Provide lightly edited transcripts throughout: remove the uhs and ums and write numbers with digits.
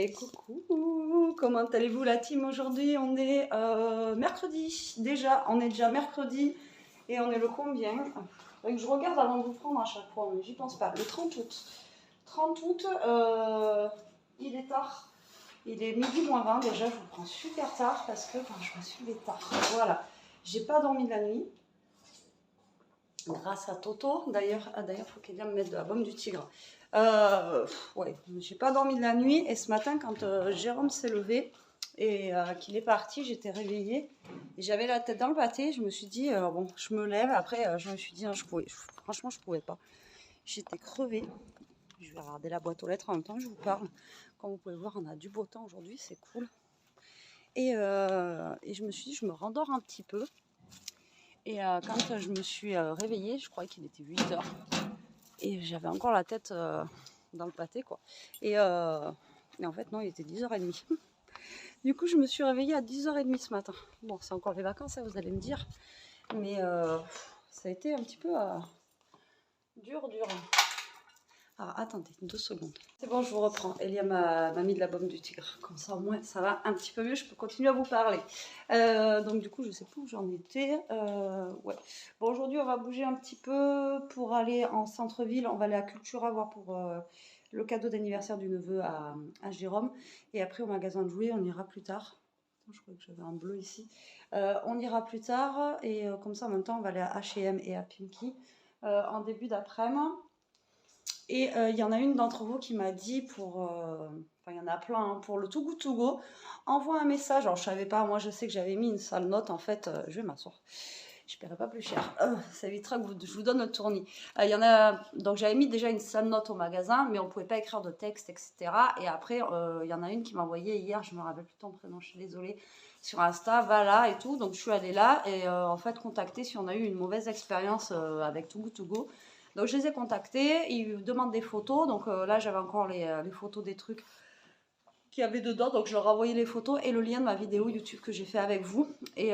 Et coucou, comment allez-vous la team? Aujourd'hui on est mercredi, déjà, on est déjà mercredi et on est le combien? Faudrait que je regarde avant de vous prendre à chaque fois, mais j'y pense pas. Le 30 août. 30 août, il est tard, il est midi moins 20 déjà, je vous prends super tard parce que je me suis levée tard. Voilà, j'ai pas dormi de la nuit. Grâce à Toto, d'ailleurs, faut qu'elle vienne me mettre de la baume du tigre. Ouais, j'ai pas dormi de la nuit et ce matin, quand Jérôme s'est levé et qu'il est parti, j'étais réveillée et j'avais la tête dans le pâté. Je me suis dit, bon, je me lève. Après, je me suis dit, non, franchement, je pouvais pas. J'étais crevée. Je vais regarder la boîte aux lettres en même temps que je vous parle. Comme vous pouvez voir, on a du beau temps aujourd'hui, c'est cool. Et je me suis dit, je me rendors un petit peu. Et quand je me suis réveillée, je croyais qu'il était 8 h. Et j'avais encore la tête dans le pâté, quoi. Et en fait, non, il était 10 h 30. Du coup, je me suis réveillée à 10 h 30 ce matin. Bon, c'est encore les vacances, hein, vous allez me dire. Mais ça a été un petit peu dur. Alors, attendez, 2 secondes. C'est bon, je vous reprends. Elia m'a mis de la baume du tigre. Comme ça, au moins, ça va un petit peu mieux. Je peux continuer à vous parler. Donc, du coup, je sais plus où j'en étais. Ouais. Bon, aujourd'hui, on va bouger un petit peu pour aller en centre-ville. On va aller à Cultura voir pour le cadeau d'anniversaire du neveu à Jérôme. Et après, au magasin de jouets, on ira plus tard. Je crois que j'avais un bleu ici. On ira plus tard. Et comme ça, en même temps, on va aller à H&M et à Pimki en début d'après-midi. Et il y en a une d'entre vous qui m'a dit enfin il y en a plein, hein, pour le Too Good To Go, envoie un message. Alors je savais pas, moi je sais que j'avais mis une sale note en fait, je vais m'asseoir. Je paierai pas plus cher. Ça évitera que je vous donne le tournis. Il y en a, donc j'avais mis déjà une sale note au magasin, mais on pouvait pas écrire de texte, etc. Et après, il y en a une qui m'a envoyé hier, je me rappelle plus ton prénom, je suis désolée, sur Insta, va là et tout. Donc je suis allée là et en fait contacter si on a eu une mauvaise expérience avec Too Good To Go. Donc je les ai contactés, ils me demandent des photos. Donc là j'avais encore les photos des trucs qu'il y avait dedans, donc je leur ai envoyé les photos et le lien de ma vidéo YouTube que j'ai fait avec vous. Et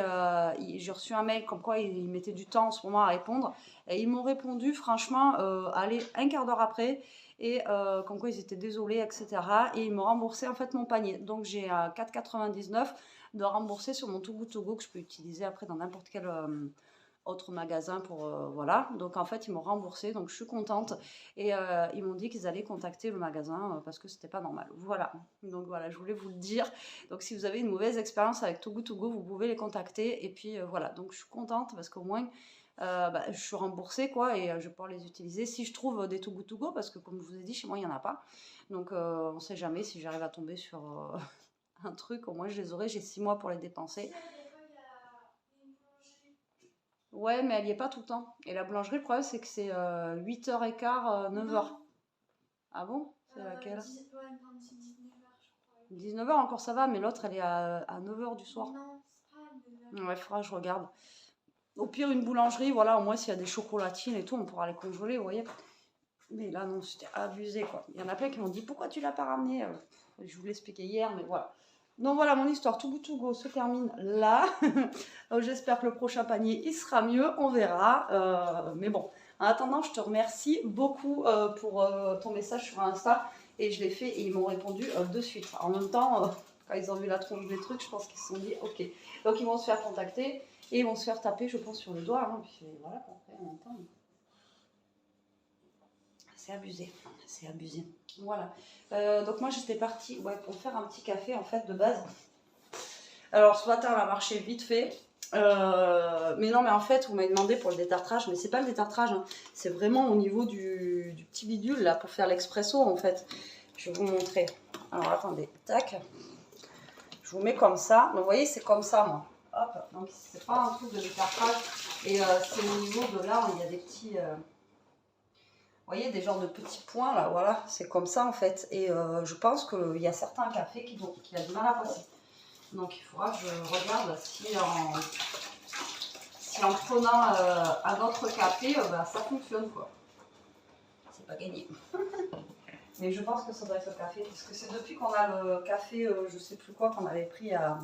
j'ai reçu un mail comme quoi ils mettaient du temps en ce moment à répondre. Et ils m'ont répondu franchement, allez, un quart d'heure après, et comme quoi ils étaient désolés, etc. Et ils m'ont remboursé en fait mon panier. Donc j'ai 4,99 de rembourser sur mon Too Good To Go que je peux utiliser après dans n'importe quel autre magasin pour voilà. Donc en fait ils m'ont remboursé, donc je suis contente. Et ils m'ont dit qu'ils allaient contacter le magasin parce que c'était pas normal. Voilà, donc voilà, je voulais vous le dire. Donc si vous avez une mauvaise expérience avec Too Good To Go, vous pouvez les contacter. Et puis voilà, donc je suis contente parce qu'au moins je suis remboursée, quoi, et je vais pouvoir les utiliser si je trouve des Too Good To Go, parce que comme je vous ai dit, chez moi il n'y en a pas. Donc on sait jamais, si j'arrive à tomber sur un truc, au moins je les aurai, j'ai 6 mois pour les dépenser. Ouais, mais elle n'y est pas tout le temps. Et la boulangerie, le problème, c'est que c'est 8h15, 9h. Ah bon? C'est laquelle? 19h encore ça va, mais l'autre elle est à 9h du soir. Non, c'est pas 9h. Ouais, faudra que je regarde. Au pire, une boulangerie, voilà, au moins s'il y a des chocolatines et tout, on pourra les congeler, vous voyez. Mais là, non, c'était abusé, quoi. Il y en a plein qui m'ont dit, pourquoi tu l'as pas ramené? Je vous l'ai expliqué hier, mais voilà. Donc voilà, mon histoire Too Good To Go se termine là. J'espère que le prochain panier, il sera mieux, on verra. Mais bon, en attendant, je te remercie beaucoup pour ton message sur Insta. Et je l'ai fait et ils m'ont répondu de suite. En même temps, quand ils ont vu la tronche des trucs, je pense qu'ils se sont dit, ok. Donc ils vont se faire contacter et ils vont se faire taper, je pense, sur le doigt. Hein. Puis voilà, après, en même temps... C'est abusé, c'est abusé. Voilà. Donc moi j'étais partie pour faire un petit café en fait de base. Alors ce matin on a marché vite fait. Mais non, mais en fait vous m'avez demandé pour le détartrage, mais c'est pas le détartrage, hein. C'est vraiment au niveau du petit bidule là pour faire l'expresso en fait. Je vais vous montrer. Alors attendez, tac. Je vous mets comme ça. Donc vous voyez, c'est comme ça moi. Hop, donc c'est pas un truc de détartrage. Et c'est au niveau de là où il y a des petits... Vous voyez, des genres de petits points là, voilà, c'est comme ça en fait. Et je pense qu'il y a certains cafés qui a du mal à passer. Donc il faudra que je regarde si en prenant un autre café, ça fonctionne, quoi. C'est pas gagné. Mais je pense que ça doit être le café, parce que c'est depuis qu'on a le café, je sais plus quoi, qu'on avait pris à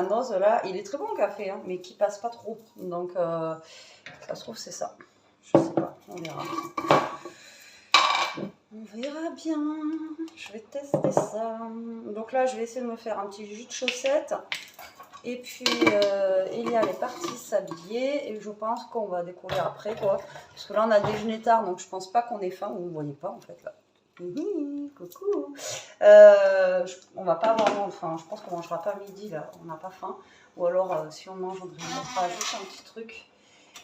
Noz là. Il est très bon le café, hein, mais qui passe pas trop. Donc ça se trouve c'est ça. Je sais pas, on verra. On verra bien. Je vais tester ça. Donc là, je vais essayer de me faire un petit jus de chaussette. Et puis, Elia, elle est partie s'habiller. Et je pense qu'on va découvrir après, quoi. Parce que là, on a déjeuné tard, donc je pense pas qu'on ait faim. Vous ne voyez pas, en fait, là. Coucou. On va pas avoir faim. Je pense qu'on mangera pas midi, là. On n'a pas faim. Ou alors, si on mange, on grignotera juste un petit truc.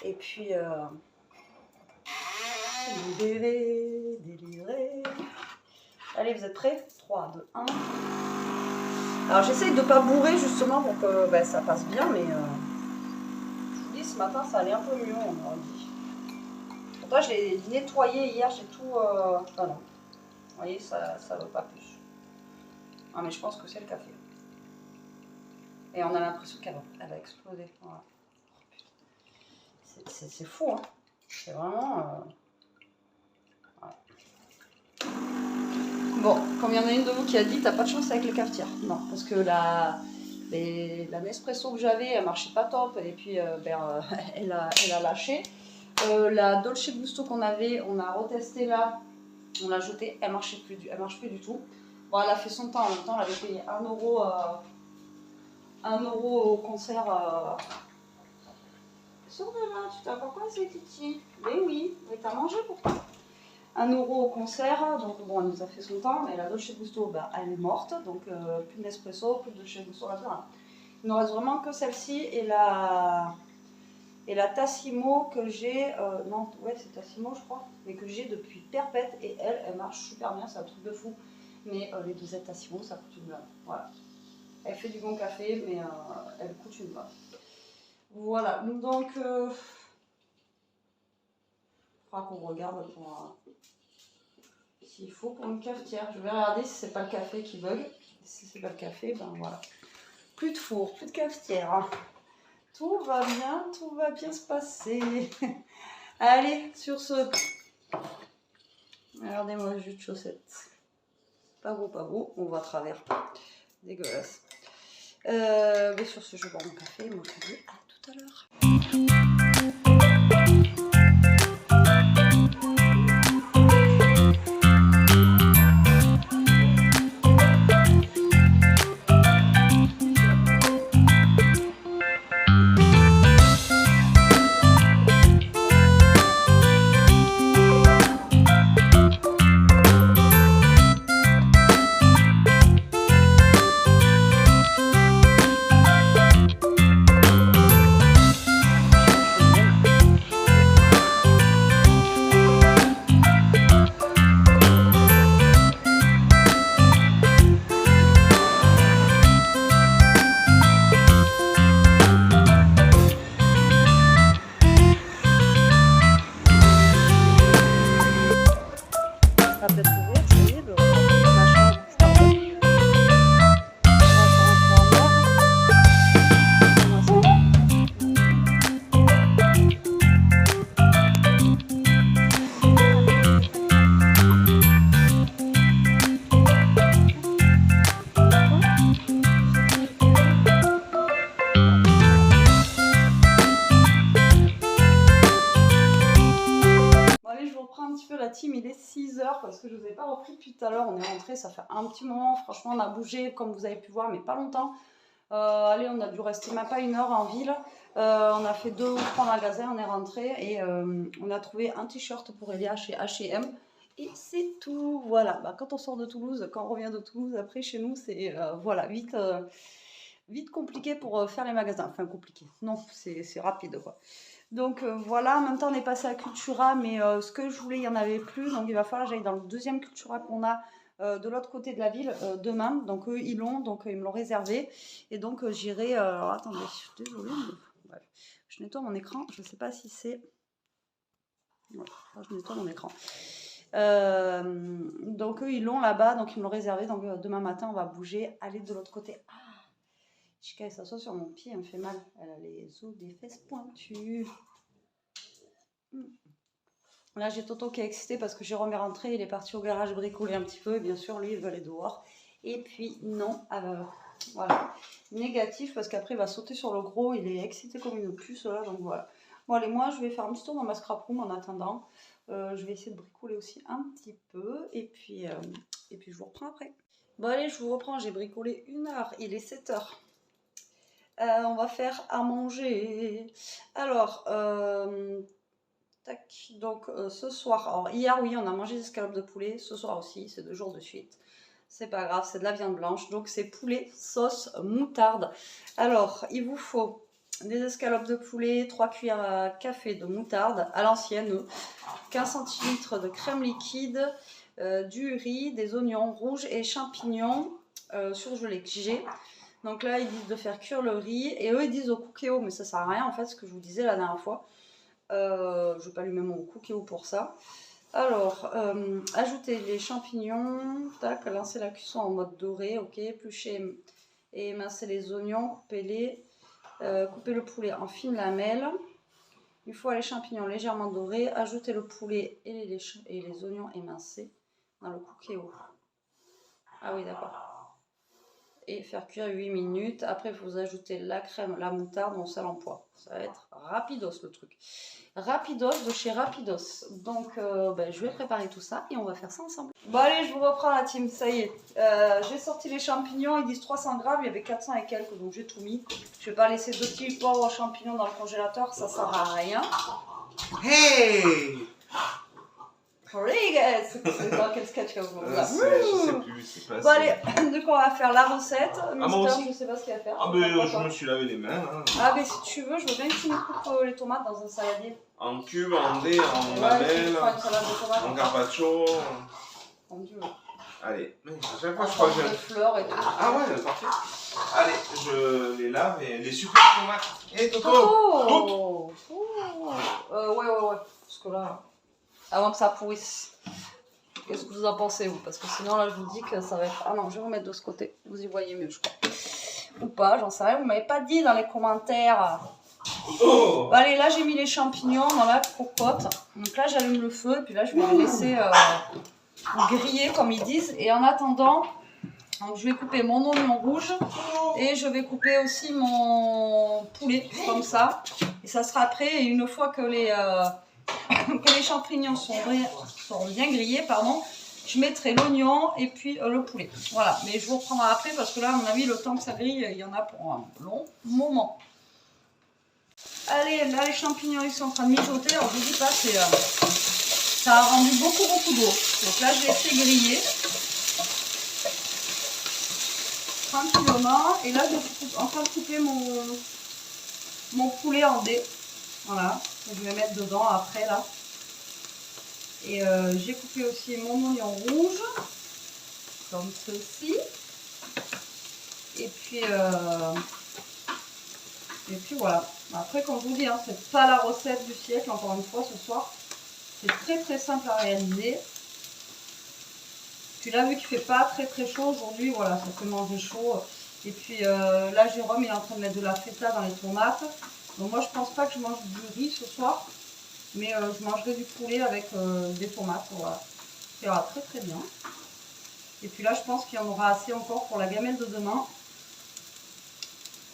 Et puis, délivré. Allez, vous êtes prêts? 3, 2, 1. Alors, j'essaye de ne pas bourrer, justement, pour que ça passe bien. Mais, je vous dis, ce matin, ça allait un peu mieux, on aurait dit. Pourtant, je l'ai nettoyé hier. J'ai tout... Ah non. Vous voyez, ça ne veut pas plus. Ah, mais je pense que c'est le café. Et on a l'impression qu'elle va exploser. Voilà. C'est fou, hein. C'est vraiment... Bon, comme il y en a une de vous qui a dit, t'as pas de chance avec les cafetières. Non, parce que la Nespresso que j'avais, elle marchait pas top. Et puis, elle a lâché. La Dolce Gusto qu'on avait, on a retesté là. On l'a jetée, elle marche plus du tout. Bon, elle a fait son temps en même temps, elle avait payé 1 euro, 1 euro au concert. Sur de là, tu t'as pas coincé, Titi? Mais oui, mais t'as mangé pourtant. 1 euro au concert, donc bon, elle nous a fait son temps. Et la Dolce Gusto, elle est morte, donc plus de Nespresso, plus de Dolce Gusto, là. Il ne reste vraiment que celle-ci et la Tassimo que j'ai, non, ouais, c'est Tassimo, je crois, mais que j'ai depuis perpète et elle marche super bien, c'est un truc de fou. Mais les dosettes Tassimo, ça coûte une blinde. Voilà. Elle fait du bon café, mais elle coûte une blinde. Voilà, donc, il faudra qu'on regarde pour s'il faut pour une cafetière. Je vais regarder si c'est pas le café qui bug. Si c'est pas le café, ben voilà. Plus de four, plus de cafetière. Hein. Tout va bien se passer. Allez, sur ce, regardez-moi le jus de chaussette. Pas beau, on voit à travers. Dégueulasse. Mais sur ce, je bois mon café. Moi, je vous dis à tout à l'heure. Il est 6 h parce que je ne vous ai pas repris depuis tout à l'heure. On est rentré, ça fait un petit moment. Franchement, on a bougé, comme vous avez pu voir, mais pas longtemps. Allez, on a dû rester même pas 1 heure en ville. On a fait 2 ou 3 magasins, on est rentré et on a trouvé un t-shirt pour Elia chez H&M. Et c'est tout. Voilà, quand on sort de Toulouse, quand on revient de Toulouse, après chez nous, c'est voilà, vite compliqué pour faire les magasins. Enfin, compliqué. Non, c'est rapide, quoi. Donc voilà, en même temps on est passé à Cultura, mais ce que je voulais, il n'y en avait plus. Donc il va falloir que j'aille dans le deuxième Cultura qu'on a de l'autre côté de la ville demain. Donc eux, ils l'ont, donc ils me l'ont réservé. Et donc j'irai... alors attendez, je suis désolée, mais... ouais. Je nettoie mon écran, je ne sais pas si c'est... Ouais, je nettoie mon écran. Donc eux, ils l'ont là-bas, donc ils me l'ont réservé. Donc demain matin, on va bouger, aller de l'autre côté. Ah, Chica, elle s'assoit sur mon pied, elle me fait mal. Elle a les os des fesses pointues. Là, j'ai Toto qui est excité parce que Jérôme est rentré. Il est parti au garage bricoler un petit peu. Et bien sûr, lui, il veut aller dehors. Et puis, non. Voilà. Négatif parce qu'après, il va sauter sur le gros. Il est excité comme une puce, là. Donc voilà. Bon allez, moi je vais faire un petit tour dans ma scrap room en attendant. Je vais essayer de bricoler aussi un petit peu et puis je vous reprends après. Bon allez, je vous reprends, j'ai bricolé 1 heure, il est 7 heures. On va faire à manger. Alors, tac, donc ce soir, alors hier oui on a mangé des escalopes de poulet, ce soir aussi, c'est 2 jours de suite. C'est pas grave, c'est de la viande blanche, donc c'est poulet sauce moutarde. Alors, il vous faut des escalopes de poulet, 3 cuillères à café de moutarde à l'ancienne, 15 cl de crème liquide, du riz, des oignons rouges et champignons surgelés que j'ai. Donc là, ils disent de faire cuire le riz et eux, ils disent au cookéo, mais ça sert à rien en fait, ce que je vous disais la dernière fois. Je ne vais pas allumer mon cookéo pour ça. Alors, ajoutez les champignons, tac, lancez la cuisson en mode doré, ok, épluchez et émincez les oignons, coupez-les, coupez le poulet en fines lamelles. Une fois les champignons légèrement dorés, ajoutez le poulet et les oignons émincés dans le cookéo. Ah oui, d'accord. Et faire cuire 8 minutes. Après, vous ajoutez la crème, la moutarde, mon sel en pois. Ça va être rapidos le truc. Rapidos de chez Rapidos. Donc, je vais préparer tout ça et on va faire ça ensemble. Bon, allez, je vous reprends la team. Ça y est. J'ai sorti les champignons. Ils disent 300 grammes. Il y avait 400 et quelques. Donc, j'ai tout mis. Je vais pas laisser 2 petits poivrons aux champignons dans le congélateur. Ça sert à rien. Hey! C'est dans quel sketch que vous Je sais plus, c'est pas bon allez, donc on va faire la recette. moi aussi. Je sais pas ce qu'il va faire. Ah ben je me suis lavé les mains. Hein. Ah mais si tu veux, je veux bien que tu me coupes les tomates dans un saladier. En cube, en dés, en lamelles, en carpaccio. Comme tu veux. Allez, mais à chaque fois je crois que j'ai... des fleurs et tout. Ah ouais, parfait. Allez, je les lave et les super tomates. Et Toto! Oh ouais. Parce que là, avant que ça pourrisse. Qu'est-ce que vous en pensez, vous? Parce que sinon, là, je vous dis que ça va être... Ah non, je vais remettre de ce côté. Vous y voyez mieux, je crois. Ou pas, j'en sais rien. Vous m'avez pas dit dans les commentaires. Oh. Bon, allez, là, j'ai mis les champignons dans la cocotte. Donc là, j'allume le feu. Et puis là, je vais les laisser griller, comme ils disent. Et en attendant, donc, je vais couper mon oignon rouge. Et je vais couper aussi mon poulet, comme ça. Et ça sera prêt. Et une fois que les champignons sont bien grillés, je mettrai l'oignon et puis le poulet. Voilà, mais je vous reprendrai après parce que là, à mon avis, le temps que ça grille, il y en a pour un long moment. Allez, là, les champignons, ils sont en train de mijoter. Alors, je vous dis pas, ça a rendu beaucoup d'eau. Donc là, je les fais griller tranquillement. Et là, je suis en train de couper mon poulet en dés. Voilà, je vais mettre dedans après là. Et j'ai coupé aussi mon oignon rouge, comme ceci. Et puis voilà. Après, comme je vous dis, hein, c'est pas la recette du siècle, encore une fois, ce soir. C'est très simple à réaliser. Puis là, vu qu'il fait pas très chaud aujourd'hui, voilà, ça fait manger chaud. Et puis là, Jérôme, il est en train de mettre de la feta dans les tomates. Donc moi, je pense pas que je mange du riz ce soir. Mais je mangerai du poulet avec des tomates, voilà. Ça ira très bien. Et puis là, je pense qu'il y en aura assez encore pour la gamelle de demain.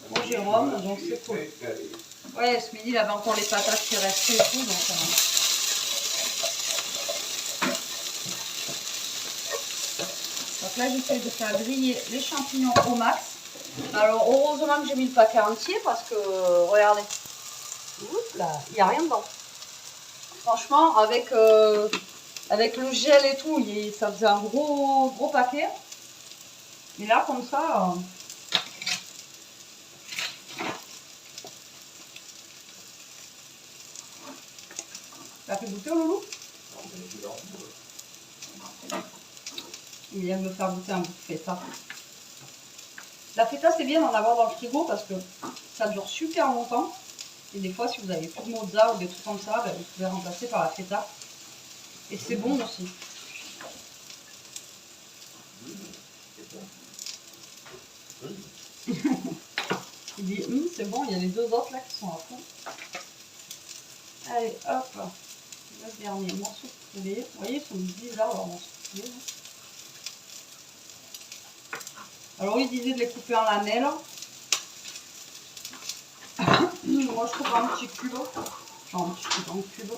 Pour Jérôme, donc c'est cool. Ouais, ce midi, il avait encore les patates qui restaient et tout, donc... Donc là, j'essaie de faire griller les champignons au max. Alors, heureusement que j'ai mis le paquet entier parce que, regardez, oups là, il n'y a rien dedans. Franchement, avec le gel et tout, ça faisait un gros paquet. Mais là, comme ça... Ça fait goûter au loulou? Il vient de me faire goûter un bout de feta. La feta, c'est bien d'en avoir dans le frigo parce que ça dure super longtemps. Et des fois, si vous avez plus de mozza ou des trucs comme ça, vous pouvez remplacer par la feta. Et c'est bon aussi. Il dit, c'est bon, il y a les 2 autres là qui sont à fond. Allez, hop. Le dernier morceau de poulet. Vous voyez, ils sont bizarres leurs morceaux de poulet. Alors, il disait de les couper en lamelles. Moi, je coupe un petit cube. genre un petit peu dans le cube.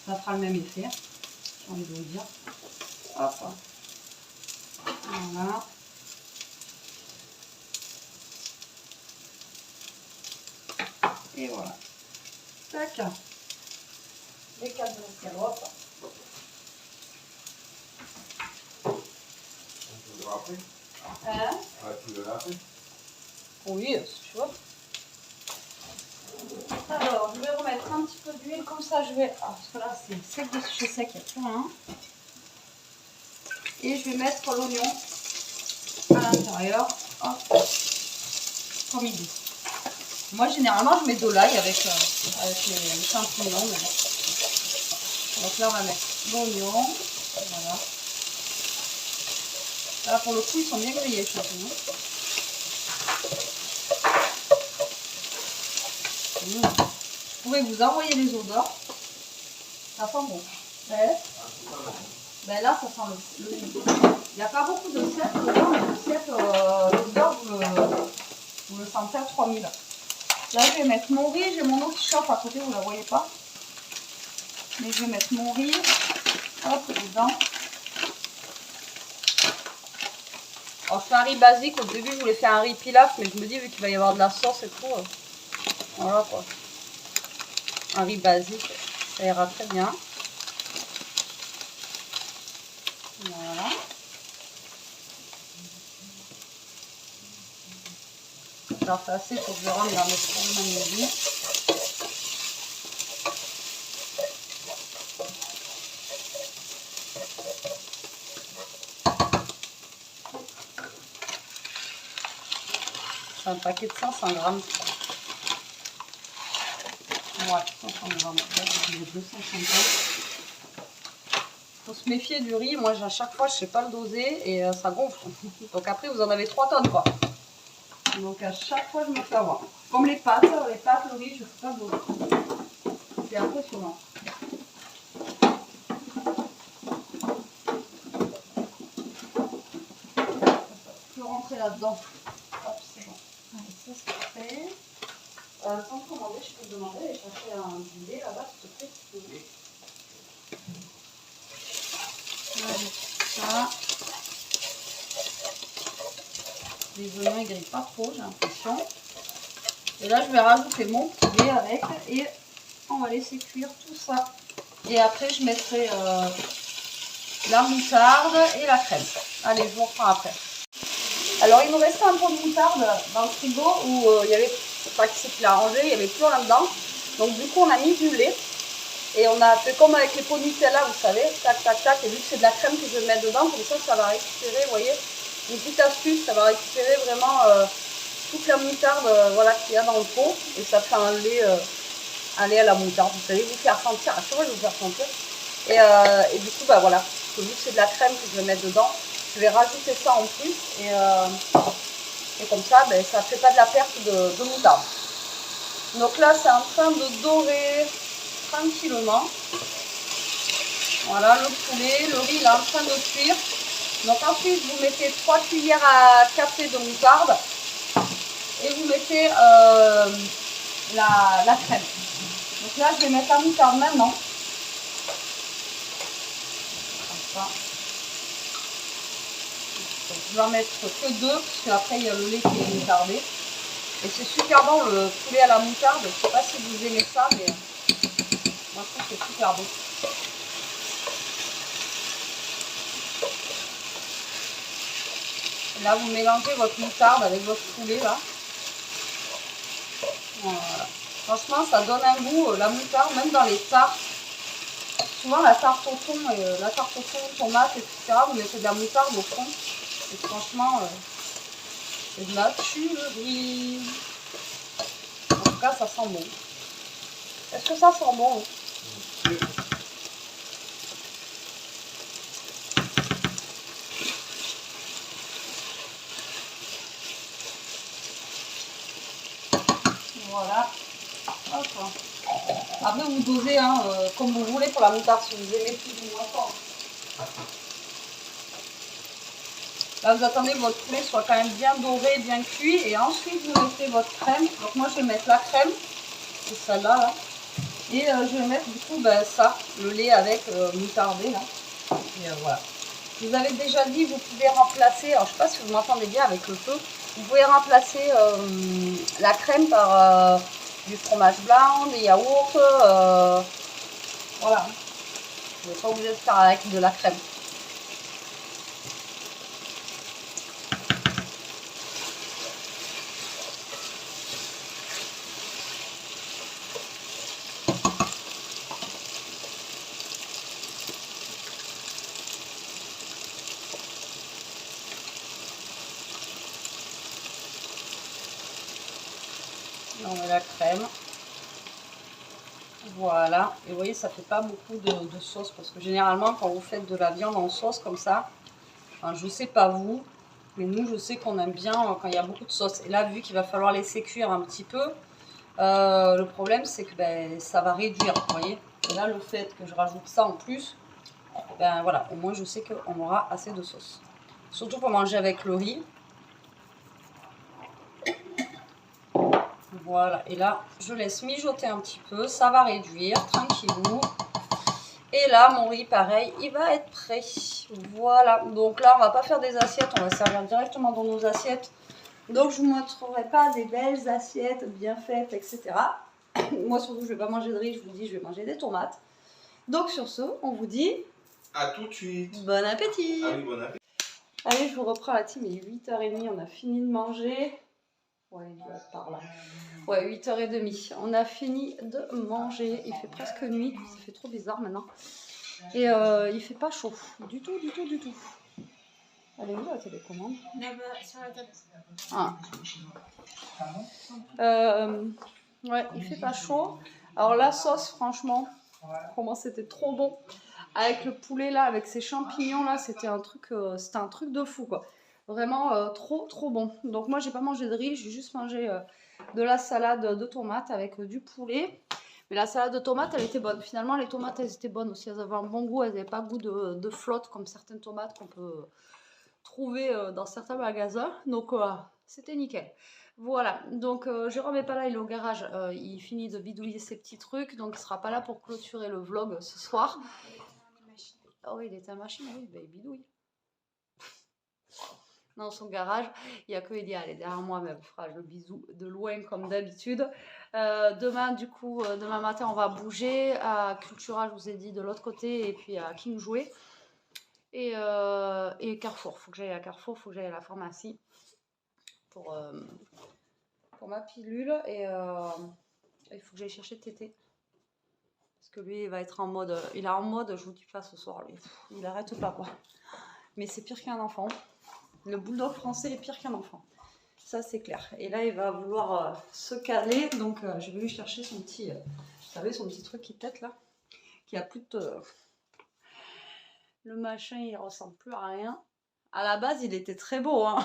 Ça fera le même effet, j'ai envie de vous dire. Hop. Voilà. Et voilà. Tac. Les 4 de l'escalope. Tu veux après? Hein? Tu veux après? Oui, si tu veux. Alors, je vais remettre un petit peu d'huile, comme ça je vais... Ah, parce que là, c'est sec de chez sec, il n'y a plus rien. Et je vais mettre l'oignon à l'intérieur. Hop. Comme il dit. Moi, généralement, je mets de l'ail avec les champignons. Mais... Donc là, on va mettre l'oignon. Voilà. Là, pour le coup, ils sont bien grillés, les champignons. Je pourrais vous envoyer les odeurs. Ça sent bon. Ouais. Ben là, ça sent le limon. Il n'y a pas beaucoup de cèpe dedans, mais le cèpe, l'odeur, vous le sentez à 3000. Là, je vais mettre mon riz. J'ai mon eau qui chauffe à côté, vous ne la voyez pas. Mais je vais mettre mon riz. Hop, dedans. Alors, je fais un riz basique. Au début, je voulais faire un riz pilaf, mais je me dis, vu qu'il va y avoir de la sauce et tout, voilà quoi. Un riz basique, ça ira très bien. Voilà. Alors, c'est assez pour que je rentre dans mes fruits à midi. C'est un paquet de 500 grammes. Ouais, 500 grammes. Là, j'ai 250. Faut se méfier du riz. Moi, à chaque fois, je sais pas le doser et ça gonfle. Donc après, vous en avez 3 tonnes, quoi. Donc à chaque fois, je me fais avoir. Comme les pâtes, le riz, je ne fais pas le doser. C'est impressionnant. Je peux rentrer là-dedans. Hop, c'est bon. Allez, ça c'est fait. Sans commander, je peux te demander d'aller chercher un billet là-bas, s'il te plaît. Allez, ça. Les oignons ils grillent pas trop, j'ai l'impression. Et là je vais rajouter mon poulet avec et on va laisser cuire tout ça. Et après je mettrai la moutarde et la crème. Allez, je vous reprends après. Alors il nous restait un pot de moutarde dans le frigo où il y avait, pas qui c'est qui l'a rangé, il y avait plus rien dedans. Donc du coup on a mis du lait. Et on a fait comme avec les pots Nutella, vous savez, tac, tac, tac. Et vu que c'est de la crème que je vais mettre dedans, comme ça va récupérer, vous voyez, une petite astuce, ça va récupérer vraiment toute la moutarde voilà, qu'il y a dans le pot. Et ça fait un lait à la moutarde. Vous savez, vous faire sentir, à chaque fois je vais vous faire sentir. Et du coup, bah voilà, parce que vu que c'est de la crème que je vais mettre dedans, je vais rajouter ça en plus. Et comme ça, ben, ça ne fait pas de la perte de moutarde. Donc là, c'est en train de dorer tranquillement. Voilà le poulet, le riz il est en train de cuire. Donc ensuite vous mettez 3 cuillères à café de moutarde et vous mettez la crème. Donc là je vais mettre la moutarde maintenant. Comme ça. Donc, je vais en mettre que 2 parce qu'après il y a le lait qui est moutardé. Et c'est super bon le poulet à la moutarde. Je ne sais pas si vous aimez ça, mais moi je trouve que c'est super bon. Là, vous mélangez votre moutarde avec votre poulet, là. Voilà. Franchement, ça donne un goût, la moutarde, même dans les tartes. Souvent, la tarte au thon, tomate, etc., vous mettez de la moutarde au fond. Et franchement, c'est de la tuerie. En tout cas, ça sent bon. Est-ce que ça sent bon? Voilà. Hop. Après, vous dosez hein, comme vous voulez pour la moutarde, si vous aimez plus ou moins fort. Là, vous attendez que votre poulet soit quand même bien doré, bien cuit. Et ensuite, vous mettez votre crème. Donc, moi, je vais mettre la crème. C'est celle-là. Là. Et je vais mettre du coup ça, le lait avec moutarde là. Et voilà. Je vous avais déjà dit, vous pouvez remplacer, alors je ne sais pas si vous m'entendez bien avec le feu, vous pouvez remplacer la crème par du fromage blanc, des yaourts, voilà. Vous n'êtes pas obligé de faire avec de la crème. On met la crème. Voilà. Et vous voyez, ça fait pas beaucoup de sauce parce que généralement, quand vous faites de la viande en sauce comme ça, enfin, je sais pas vous, mais nous, je sais qu'on aime bien quand il y a beaucoup de sauce. Et là, vu qu'il va falloir laisser cuire un petit peu, le problème, c'est que ça va réduire, vous voyez. Et là, le fait que je rajoute ça en plus, voilà, au moins, je sais qu'on aura assez de sauce. Surtout pour manger avec le riz. Voilà, et là, je laisse mijoter un petit peu, ça va réduire, tranquillou. Et là, mon riz, pareil, il va être prêt. Voilà, donc là, on va pas faire des assiettes, on va servir directement dans nos assiettes. Donc, je ne vous montrerai pas des belles assiettes bien faites, etc. Moi, surtout, je vais pas manger de riz, je vous dis, je vais manger des tomates. Donc, sur ce, on vous dit... À tout de suite. Bon appétit. Ah oui, bon appétit. Allez, je vous reprends la team, il est 8h30, on a fini de manger. Ouais, il doit être par là. Ouais, 8h30. On a fini de manger. Il fait presque nuit. Ça fait trop bizarre maintenant. Et il fait pas chaud. Du tout, du tout, du tout. Elle est où la télécommande? Là-bas, sur la table. Ah. Ouais, il fait pas chaud. Alors la sauce, franchement, comment c'était trop bon. Avec le poulet là, avec ces champignons là, c'était un truc de fou quoi. Vraiment trop trop bon. Donc moi j'ai pas mangé de riz, j'ai juste mangé de la salade de tomates avec du poulet. Mais la salade de tomates elle était bonne. Finalement les tomates elles étaient bonnes aussi, elles avaient un bon goût, elles n'avaient pas goût de flotte comme certaines tomates qu'on peut trouver dans certains magasins. Donc c'était nickel. Voilà, donc Jérôme n'est pas là, il est au garage, il finit de bidouiller ses petits trucs, donc il sera pas là pour clôturer le vlog ce soir. Oh oui, il est à la machine, oui, il bidouille. Dans son garage, il n'y a que Elia, elle est derrière moi, mais elle vous fera le bisou de loin comme d'habitude. Demain, du coup, demain matin, on va bouger à Cultura, je vous ai dit, de l'autre côté, et puis à King Jouet. Et Carrefour, il faut que j'aille à Carrefour, il faut que j'aille à la pharmacie pour ma pilule. Et il faut que j'aille chercher Tété. Parce que lui, il va être en mode, il est en mode, je vous dis pas ce soir, lui, il arrête pas quoi. Mais c'est pire qu'un enfant. Le bulldog français est pire qu'un enfant. Ça, c'est clair. Et là, il va vouloir se caler. Donc, je vais lui chercher son petit... vous savez, son petit truc qui tète, là. Qui a plus de... Le machin, il ressemble plus à rien. À la base, il était très beau, hein.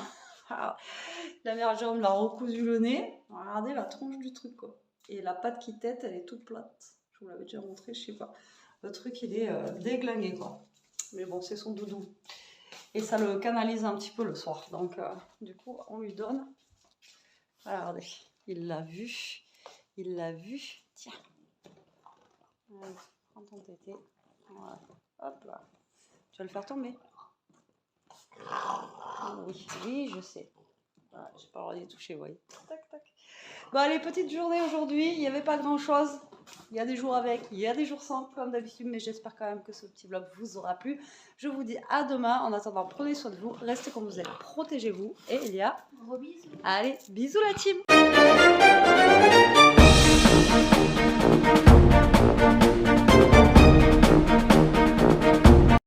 La mère Jérôme l'a recousu le nez. Regardez la tronche du truc, quoi. Et la patte qui tète, elle est toute plate. Je vous l'avais déjà montré, je sais pas. Le truc, il est déglingué, quoi. Mais bon, c'est son doudou. Et ça le canalise un petit peu le soir. Donc, du coup, on lui donne. Regardez, il l'a vu. Il l'a vu. Tiens. Allez, prends ton tété. Voilà. Hop là. Tu vas le faire tomber. Oui, oui, je sais. Voilà, j'ai pas le droit d'y toucher, vous voyez. Tac, tac. Bon, allez, petite journée aujourd'hui. Il n'y avait pas grand-chose. Il y a des jours avec, il y a des jours sans, comme d'habitude, mais j'espère quand même que ce petit vlog vous aura plu. Je vous dis à demain. En attendant, prenez soin de vous, restez comme vous êtes, protégez-vous. Et Elia, Gros bisous. allez, bisous la team.